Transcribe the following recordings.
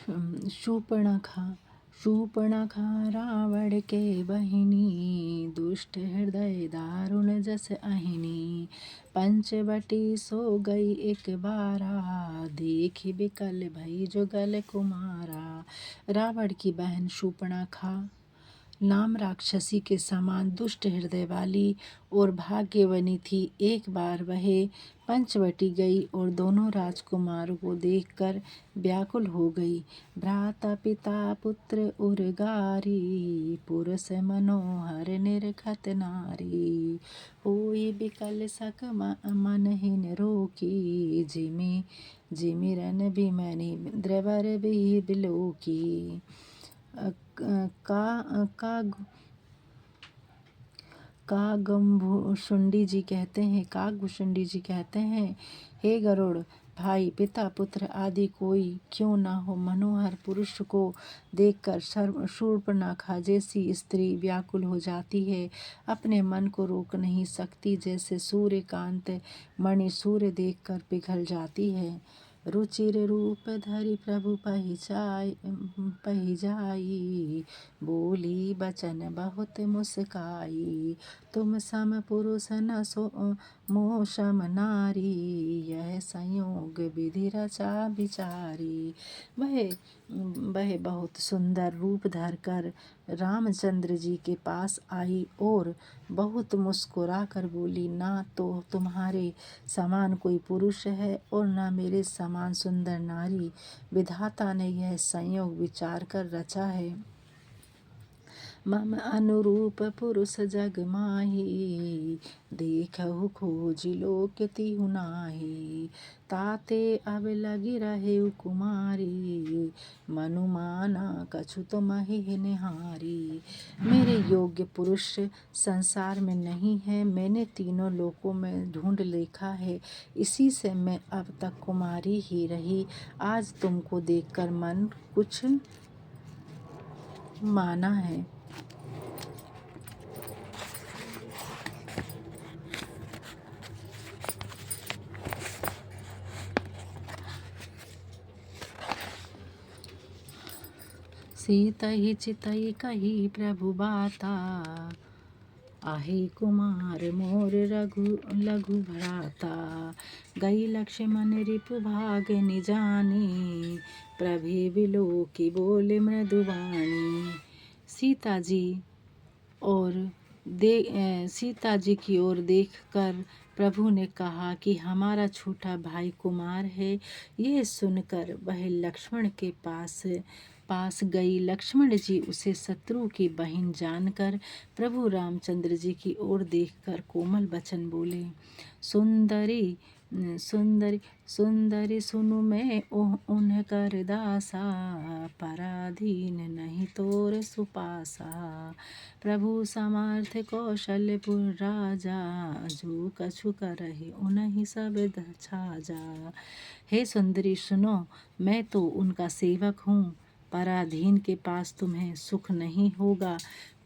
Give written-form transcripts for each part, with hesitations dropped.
शूर्पणखा शूर्पणखा रावण के बहिनी, दुष्ट हृदय दारुण जस अहिनी। पंचवटी सो गई एक बारा, देखी बिकल भई जुगल कुमारा। रावण की बहन शूर्पणखा नाम राक्षसी के समान दुष्ट हृदय वाली और भाग्यवनी थी। एक बार वह पंचवटी गई और दोनों राजकुमारों को देखकर व्याकुल हो गई। भ्राता पिता पुत्र उर्गारी, पुरुष मनोहर निरखत नारी। होई बिकल सक मनहिन रोकी, जिमि रन बिमनि द्रवर बिलोकी। कागभूषुंडी जी कहते हैं, हे गरुड़ भाई, पिता पुत्र आदि कोई क्यों ना हो, मनोहर पुरुष को देखकर शूर्पणखा जैसी स्त्री व्याकुल हो जाती है, अपने मन को रोक नहीं सकती, जैसे सूर्यकांत मणि सूर्य देखकर पिघल जाती है। रुचिर रूप धरि प्रभु पहिजाई, बोली बचन बहुत मुस्काई। तुम सम पुरुष न सो मोह सम नारी, यह संयोग विधि रचा बिचारी। वह बहुत सुंदर रूप धरकर रामचंद्र जी के पास आई और बहुत मुस्कुरा कर बोली, ना तो तुम्हारे समान कोई पुरुष है और ना मेरे समान सुंदर नारी। विधाता ने यह संयोग विचार कर रचा है। मम अनुरूप पुरुष जग माही, देखहु खोजि लोक तिहु नाही। ताते अब लगी रहे कुमारी, मनु माना कछु तुमहि निहारी। मेरे योग्य पुरुष संसार में नहीं है, मैंने तीनों लोकों में ढूंढ देखा है, इसी से मैं अब तक कुमारी ही रही। आज तुमको देखकर मन कुछ माना है। सीतहि चितहि कही प्रभु बाता, आहे कुमार मोर लघु भ्राता। गई लक्ष्मण रिपु भाग निजानी, प्रभे बिलोकी बोले मृदुवाणी। सीता जी की ओर देखकर प्रभु ने कहा कि हमारा छोटा भाई कुमार है। यह सुनकर वह लक्ष्मण के पास गई। लक्ष्मण जी उसे शत्रु की बहन जानकर प्रभु रामचंद्र जी की ओर देखकर कोमल वचन बोले, सुंदरी सुंदरी सुंदरी सुनु मैं उनकर दासा, पराधीन नहीं तोर सुपासा। प्रभु समर्थ कौशलपुर राजा, जो कछु करहि उन्हीं सब छाजा। हे सुंदरी सुनो, मैं तो उनका सेवक हूँ, पराधीन के पास तुम्हें सुख नहीं होगा।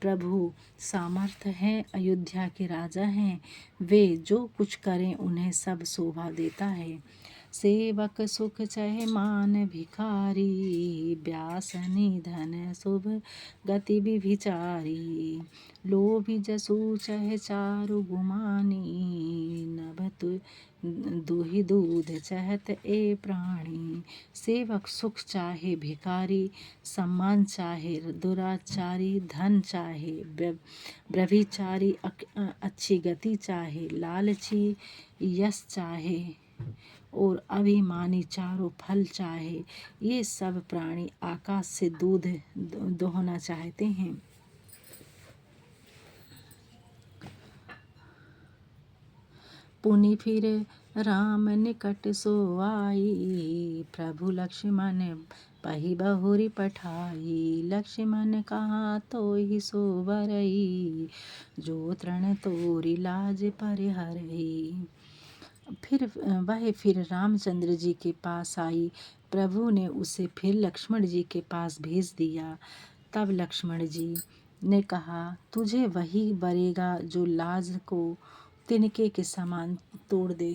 प्रभु सामर्थ हैं, अयोध्या के राजा हैं, वे जो कुछ करें उन्हें सब शोभा देता है। सेवक सुख चहे मान भिखारी, व्यासनी धन शुभ गति विभिचारी। लोभी जसु चहे चारु गुमानी, नभ दुहि दूध चहत ए प्राणी। सेवक सुख चाहे भिखारी, सम्मान चाहे दुराचारी, धन चाहे व्यभिचारी, अच्छी गति चाहे लालची, यश चाहे और अभिमानी, चारों फल चाहे। ये सब प्राणी आकाश से दूध दोहना चाहते हैं। पुनि फिर राम निकट सो आई, प्रभु लक्ष्मण पही बहुरी पठाई। लक्ष्मण कहा तो ही सो बरई, जो तृण तोरी लाज परिहरई। फिर रामचंद्र जी के पास आई। प्रभु ने उसे फिर लक्ष्मण जी के पास भेज दिया। तब लक्ष्मण जी ने कहा, तुझे वही बरेगा जो लाज को तिनके के समान तोड़ दे।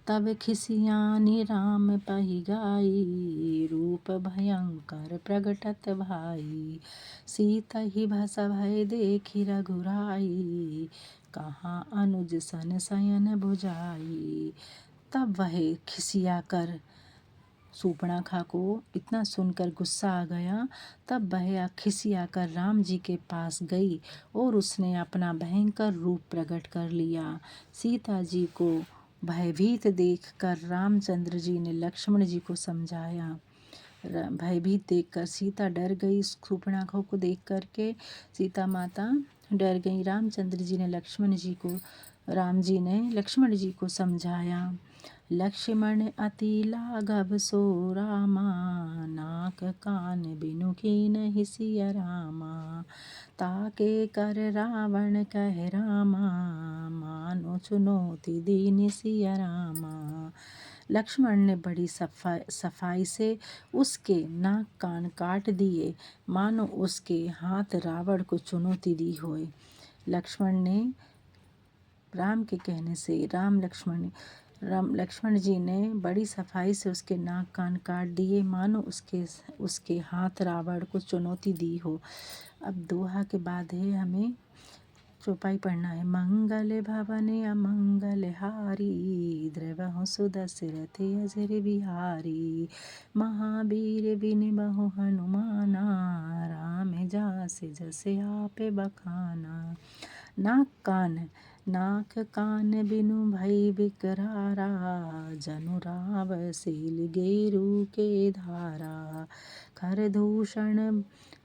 तब खिसियानी राम पहि गाई, रूप भयंकर प्रगटत भाई। सीता ही भस भय देखी रघुराई, कहाँ अनुज सन शयन भुजाई। तब वह खिसिया कर, शूर्पणखा को इतना सुनकर गुस्सा आ गया। तब वह खिसिया कर राम जी के पास गई और उसने अपना भयंकर रूप प्रकट कर लिया। सीता जी को भयभीत देखकर रामचंद्र जी ने लक्ष्मण जी को समझाया। भयभीत देखकर सीता डर गई। शूर्पणखा को देख करके सीता माता डर गई। राम जी ने लक्ष्मण जी को समझाया। लक्ष्मण अति लाघव सो रामा, नाक कान बिनु कीन्ह सिय रामा। ताके कर रावण कह रामा, मानो चुनौती दीनि सिय रामा। लक्ष्मण ने बड़ी सफाई से उसके नाक कान काट दिए, मानो उसके हाथ रावण को चुनौती दी होए। लक्ष्मण ने राम के कहने से लक्ष्मण जी ने बड़ी सफाई से उसके नाक कान काट दिए, मानो उसके हाथ रावण को चुनौती दी हो। अब दोहा के बाद है हमें चौपाई पढ़ना है। मंगल भवन अमंगल हारी, द्रवहु सुदशरथ अजर बिहारी। महावीर बिन बहु हनुमाना, राम जासि जसि आपे बखाना। नाक कान बिनु भई बिकरारा, जनु राव सील गेरू के धारा। खर दूषण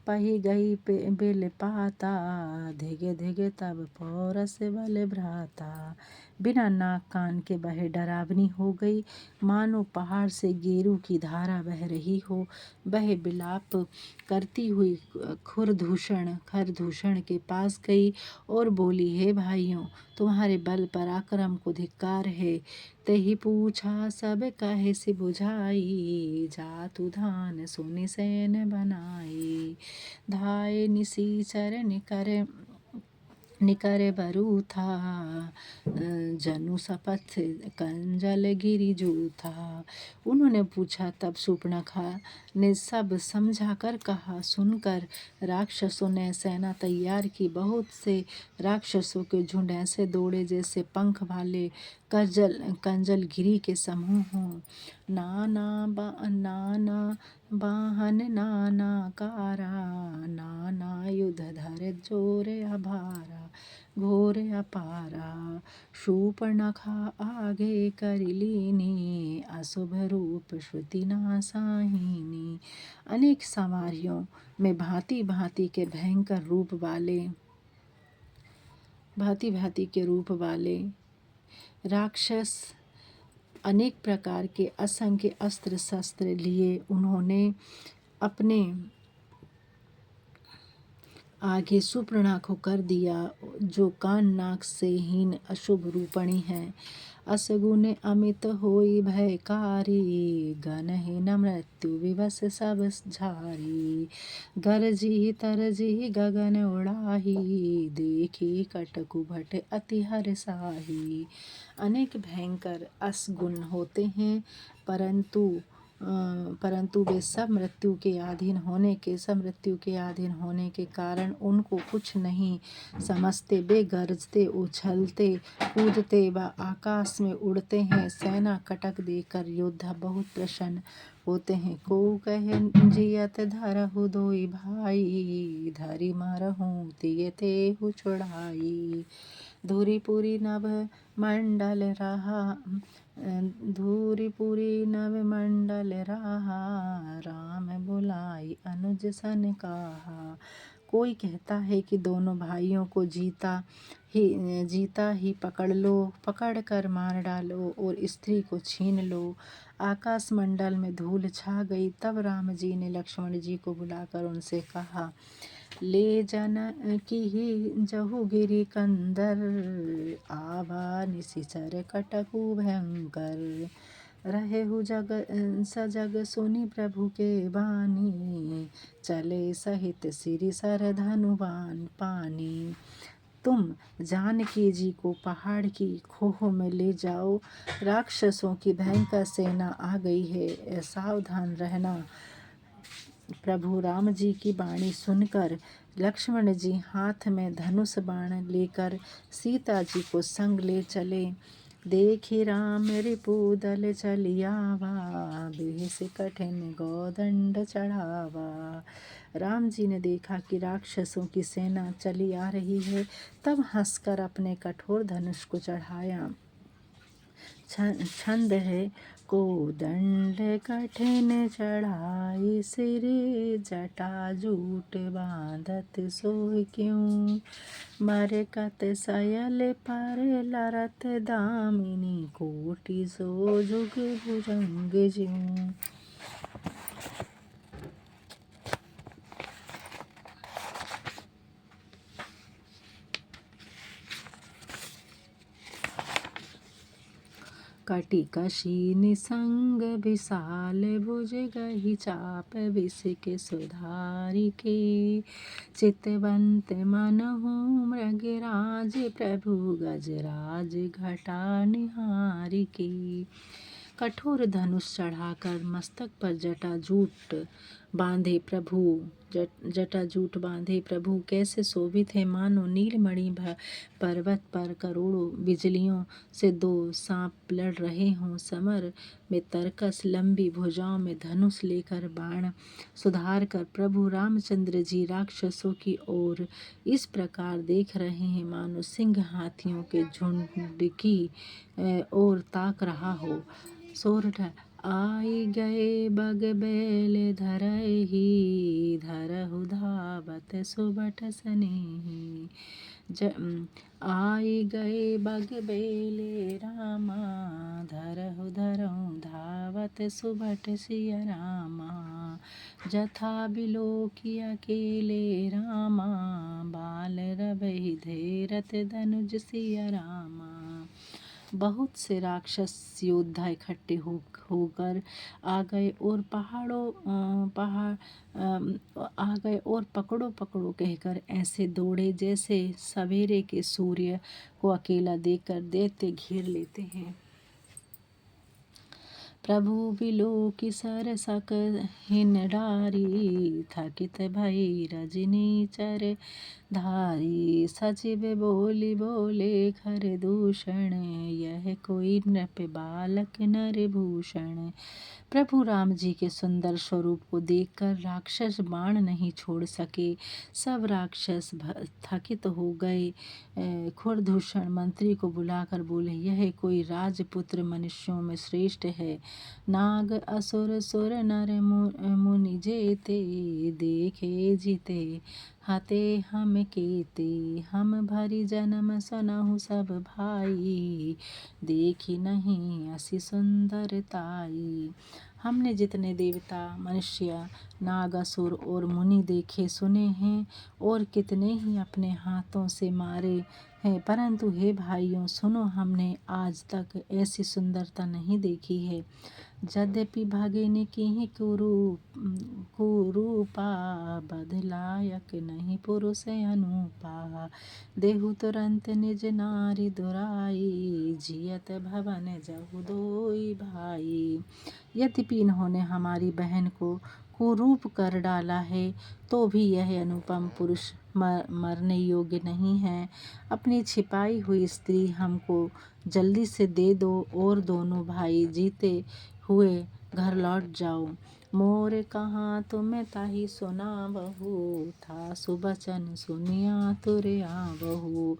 पहि गई बिल पाता, धिग धिग तब पौरस बल भ्राता। बिना नाक कान के वह डरावनी हो गई, मानो पहाड़ से गेरू की धारा बह रही हो। वह विलाप करती हुई खरदूषण के पास गई और बोली, हे भाइयों, तुम्हारे बल पराक्रम को धिक्कार है। तहि पूछा सब कहे से बुझाई, जातु धान सुनि सैन बनाई। धाये निसीचर निकर बरूथा, जनु सपथ कंजल गिरि जूथा। उन्होंने पूछा, तब शूर्पणखा ने सब समझा कर कहा। सुनकर राक्षसों ने सेना तैयार की। बहुत से राक्षसों के झुंड ऐसे दौड़े जैसे पंख वाले कंजल गिरी के समूह हों। नाना बाहन नाना कारा, नाना युध धर जोर अभारा। घोर अपारा शूर्पणखा आगे करि लीनी, अशुभ रूप श्रुति नासाहीनी। अनेक सवारियों में भांति भांति के भयंकर रूप वाले राक्षस अनेक प्रकार के असंख्य अस्त्र शस्त्र लिए उन्होंने अपने आगे शूर्पणखा को कर दिया, जो कान नाक से हीन अशुभ रूपणी है। असगुन अमित होई भयकारी, गनहि न मृत्यु विवश सब झारी। गरजी तरजी गगन उड़ाही, देखी कटकु भट अति हर्षाही। अनेक भयंकर असगुन होते हैं, परंतु वे सब मृत्यु के अधीन होने के कारण उनको कुछ नहीं समझते। वे गरजते, उछलते, कूदते व आकाश में उड़ते हैं। सेना कटक देखकर योद्धा बहुत प्रसन्न होते हैं। को कहे जियत धरहु दोई भाई, धरि मरहु तिय तेहु छुड़ाई। धुरिपुरी नभ मंडल रहा, राम बुलाई अनुज सन कहा। कोई कहता है कि दोनों भाइयों को जीता ही पकड़ लो, पकड़ कर मार डालो और स्त्री को छीन लो। आकाश मंडल में धूल छा गई। तब राम जी ने लक्ष्मण जी को बुलाकर उनसे कहा, ले जानकी जहु गिरि कंदर, आवा निशिचर कटकु भयंकर। रहेहु सजग सुनि प्रभु के बानी, चले सहित सिरि सर धनु पानी। तुम जानकी जी को पहाड़ की खोह में ले जाओ, राक्षसों की भयंकर सेना आ गई है, सावधान रहना। प्रभु राम जी की वाणी सुनकर लक्ष्मण जी हाथ में धनुष बाण लेकर सीता जी को संग ले चले। देखी राम रिपुदल चलियावा, बेस कठिन गोदंड चढ़ावा। राम जी ने देखा कि राक्षसों की सेना चली आ रही है, तब हंसकर अपने कठोर धनुष को चढ़ाया। छंद है, कोदंड कठिन चढ़ाई, सिर जटा जूट बांधत सोई क्यों, मरकत सयल पर लरत दामिनी, कोटि सो जुग भुजंग ज्यों। कटि कशी निसंग विशाल, भुज गही चाप विष के सुधारी के, चितवंत मनहु मृगराज, प्रभु गजराज घटा निहारी के। कठोर धनुष चढ़ाकर मस्तक पर जटाजूट बांधे प्रभु कैसे शोभित है, मानो नीलमणि पर्वत पर करोड़ों बिजलियों से दो सांप लड़ रहे हों। समर में तरकस, लंबी भुजाओं में धनुष लेकर बाण सुधार कर प्रभु रामचंद्र जी राक्षसों की ओर इस प्रकार देख रहे हैं, मानो सिंह हाथियों के झुंड की ओर ताक रहा हो। सोरठ, आई गए बग बैल धरहि, धरहु धावत सुबट सनेही। आई गए बग बेले रामा, धरहु धावत सुबट सिया रामा, जथा बिलोकी अकेले रामा, बाल रवहि धेरत धनुज सिया रामा। बहुत से राक्षस योद्धा इकट्ठे होकर आ गए और आ गए और पकड़ो पकड़ो कहकर ऐसे दौड़े जैसे सवेरे के सूर्य को अकेला देखकर दैत्य घेर लेते हैं। प्रभु बिलोकी सरसक हिन डारी, थकित भई रजनी चर धारी। सचिव बोले खर दूषण, यह कोई नृप बालक नर भूषण। प्रभु राम जी के सुंदर स्वरूप को देखकर राक्षस बाण नहीं छोड़ सके। सब राक्षस थकित हो गए। खुरदूषण मंत्री को बुलाकर बोले, यह कोई राजपुत्र मनुष्यों में श्रेष्ठ है। नाग असुर सुर नर मुनि जेते, देखे जीते हते हम केते। हम भरी जन्म सुनहु सब भाई, देखी नहीं असी सुंदरताई। हमने जितने देवता मनुष्य नाग असुर और मुनि देखे सुने हैं और कितने ही अपने हाथों से मारे हैं, परंतु हे भाइयों सुनो, हमने आज तक ऐसी सुंदरता नहीं देखी है। यद्यपि भगिनी की कुरूपा, बदलायक नहीं पुरुष अनुपा। देहु तुरंत निज नारी दुराई, जियत भवन जहु दोई भाई। यद्यपि इन्होंने हमारी बहन को कुरूप कर डाला है, तो भी यह अनुपम पुरुष मरने योग्य नहीं है। अपनी छिपाई हुई स्त्री हमको जल्दी से दे दो और दोनों भाई जीते हुए घर लौट जाओ। मोर कहाँ तुम ताहि सुनावहु, था सुबचन सुनिया तुरे आवहु।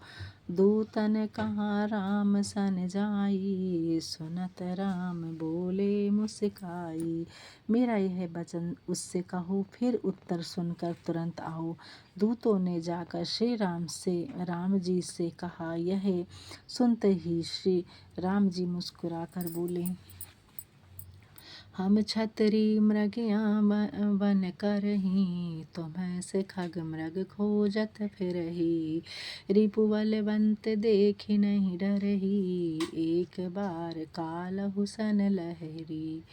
दूतन कहाँ राम सन जाई, सुनत राम बोले मुस्काई। मेरा यह वचन उससे कहो, फिर उत्तर सुनकर तुरंत आओ। दूतों ने जाकर श्री राम जी से कहा। यह सुनते ही श्री राम जी मुस्कुराकर बोले, हम क्षत्रिय मृगया वन करही, तुम्हें से खग मृग खोजत फिरही। रिपु बलवंत देखि नहीं डरही, एक बार काल हुसन लहरी।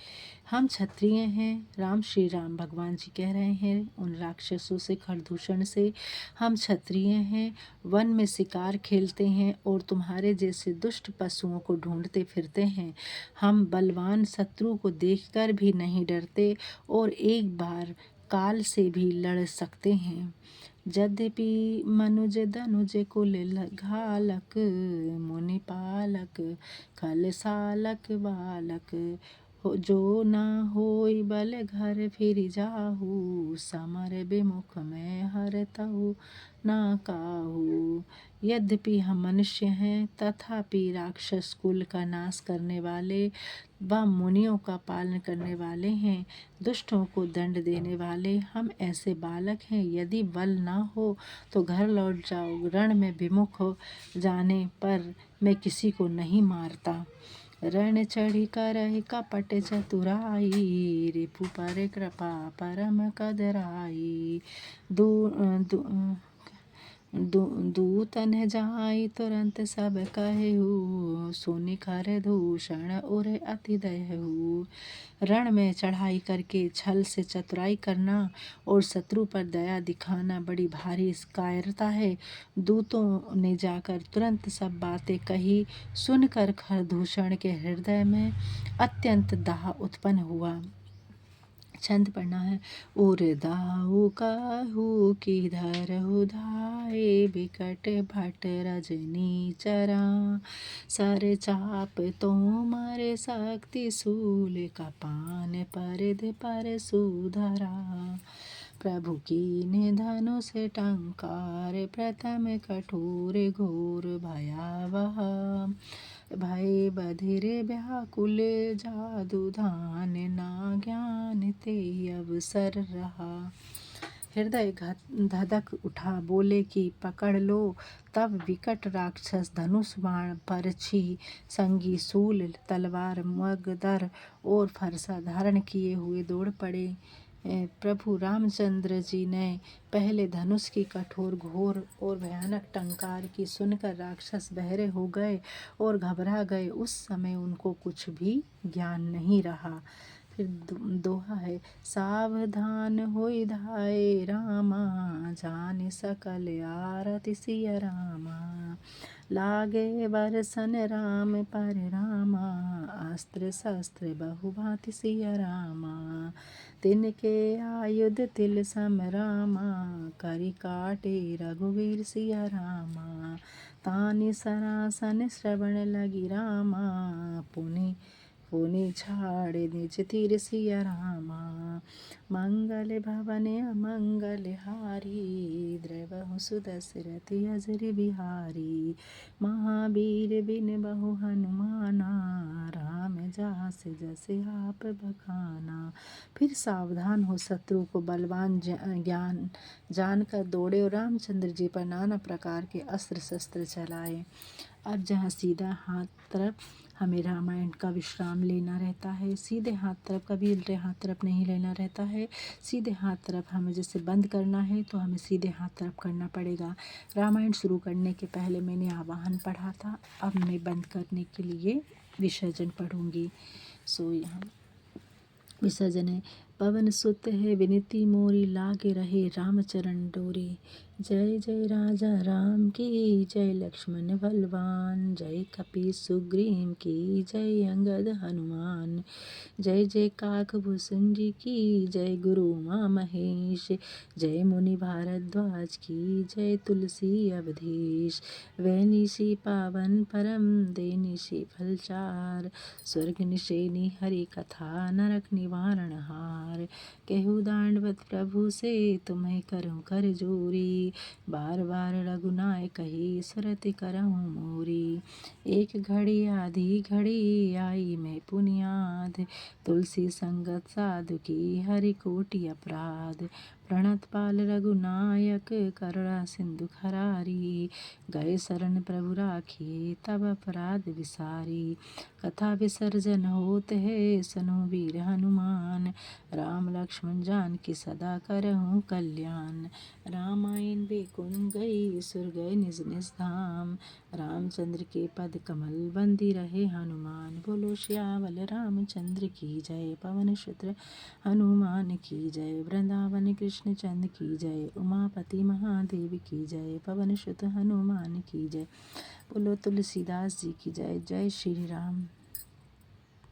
हम क्षत्रिय हैं, राम श्री राम भगवान जी कह रहे हैं उन राक्षसों से, खरदूषण से। हम क्षत्रिय हैं, वन में शिकार खेलते हैं और तुम्हारे जैसे दुष्ट पशुओं को ढूंढते फिरते हैं। हम बलवान शत्रु को देखकर भी नहीं डरते और एक बार काल से भी लड़ सकते हैं। यद्यपि मनुज धनुज कुल घालक, मुनि पालक खल सालक बालक। जो ना होई बल घर फिर जाहू, समर विमुख में हरतहु ना काहू। यद्यपि हम मनुष्य हैं तथापि राक्षस कुल का नाश करने वाले व मुनियों का पालन करने वाले हैं, दुष्टों को दंड देने वाले। हम ऐसे बालक हैं, यदि बल ना हो तो घर लौट जाओ। रण में विमुख हो जाने पर मैं किसी को नहीं मारता। रण चढ़ी करहि कपट चतुराई, रिपु पर कृपा परम कदराई। दूतन जाई तुरंत सब कहू, सुनि खर दूषण उर अति दयहू। रण में चढ़ाई करके छल से चतुराई करना और शत्रु पर दया दिखाना बड़ी भारी कायरता है। दूतों ने जाकर तुरंत सब बातें कही, सुनकर खरदूषण के हृदय में अत्यंत दाह उत्पन्न हुआ। छंद पढ़ना है। उर दाऊ काहू किधर हुधाए, बिकट भट रजनी चरा। सर चाप तो मरे शक्ति शूल, कपान परिध पर सुधरा। प्रभु कीन्ह धनुष टंकार, प्रथम कठोर घोर भयावह। भय बधिर व्याकुल जादू धान, ना ज्ञान ते अवसर रहा। हृदय धधक उठा, बोले कि पकड़ लो। तब विकट राक्षस धनुष बाण परछी संगी शूल तलवार मगदर और फरसा धारण किए हुए दौड़ पड़े। प्रभु रामचंद्र जी ने पहले धनुष की कठोर घोर और भयानक टंकार की सुनकर राक्षस बहरे हो गए और घबरा गए। उस समय उनको कुछ भी ज्ञान नहीं रहा। फिर दोहा है। सावधान होई धाये रामा, जान सकल आरति सिया रामा। लागे बरसन राम पर रामा, अस्त्र शस्त्र बहु भांति सिया रामा। तिनके आयुध तिल सम रामा, करि काटे रघुवीर सिया रामा। तानि सरासन श्रवण लगी रामा, पुनि पुनि छाड़े निज तीर सिया रामा। मंगल भवन अमंगल हारी, द्रवहु सुदशरथ अजर बिहारी। महावीर बिन बहु हनुमाना, राम जास जस आप बखाना। फिर सावधान हो शत्रु को बलवान ज्ञान जानकर दौड़े और रामचंद्र जी पर नाना प्रकार के अस्त्र शस्त्र चलाए। अब जहाँ सीधा हाथ तरफ हमें रामायण का विश्राम लेना रहता है, सीधे हाथ तरफ कभी उल्टे हाथ तरफ नहीं लेना रहता है। सीधे हाथ तरफ हमें जैसे बंद करना है तो हमें सीधे हाथ तरफ करना पड़ेगा। रामायण शुरू करने के पहले मैंने आवाहन पढ़ा था, अब मैं बंद करने के लिए विसर्जन पढ़ूंगी। सो यहाँ विसर्जन है। पवन सुत है विनती मोरी, लागे रहे रामचरण डोरी। जय जय राजा राम की जय, लक्ष्मण बलवान जय, कपि सुग्रीव की जय, अंगद हनुमान। जय जय काकभूषण जी की जय, गुरु उमा महेश। जय मुनि भारद्वाज की जय, तुलसी अवधेश। वैनिषि पावन परम देनिषि फलचार, स्वर्ग निशेनी हरि कथा नरक निवारण हार। कहु दांडवत प्रभु से तुम्हें करूँ कर जोरी, बार बार रघुनाय कही सुरति करहूँ मोरी। एक घड़ी आधी घड़ी आई मैं पुनियाद, तुलसी संगत साधु की हरि कोटि अपराध। प्रणत पाल रघुनायक करुणा सिंधु खरारी। गए शरण प्रभु राखिए तब अपराध विसारी। कथा विसर्जन होत है सनु वीर हनुमान। राम लक्ष्मण जानकी सदा करहु कल्याण। रामायण बेकुन गई सुर गए निज निज धाम। रामचंद्र के पद कमल बंदी रहे हनुमान। बोलो श्यावल रामचंद्र की जय। पवन सुत हनुमान की जय। वृंदावन कृष्ण चंद्र की जय। उमापति महादेव की जय। पवन सुत हनुमान की जय। बोलो तुलसीदास जी की जय। जय श्री राम।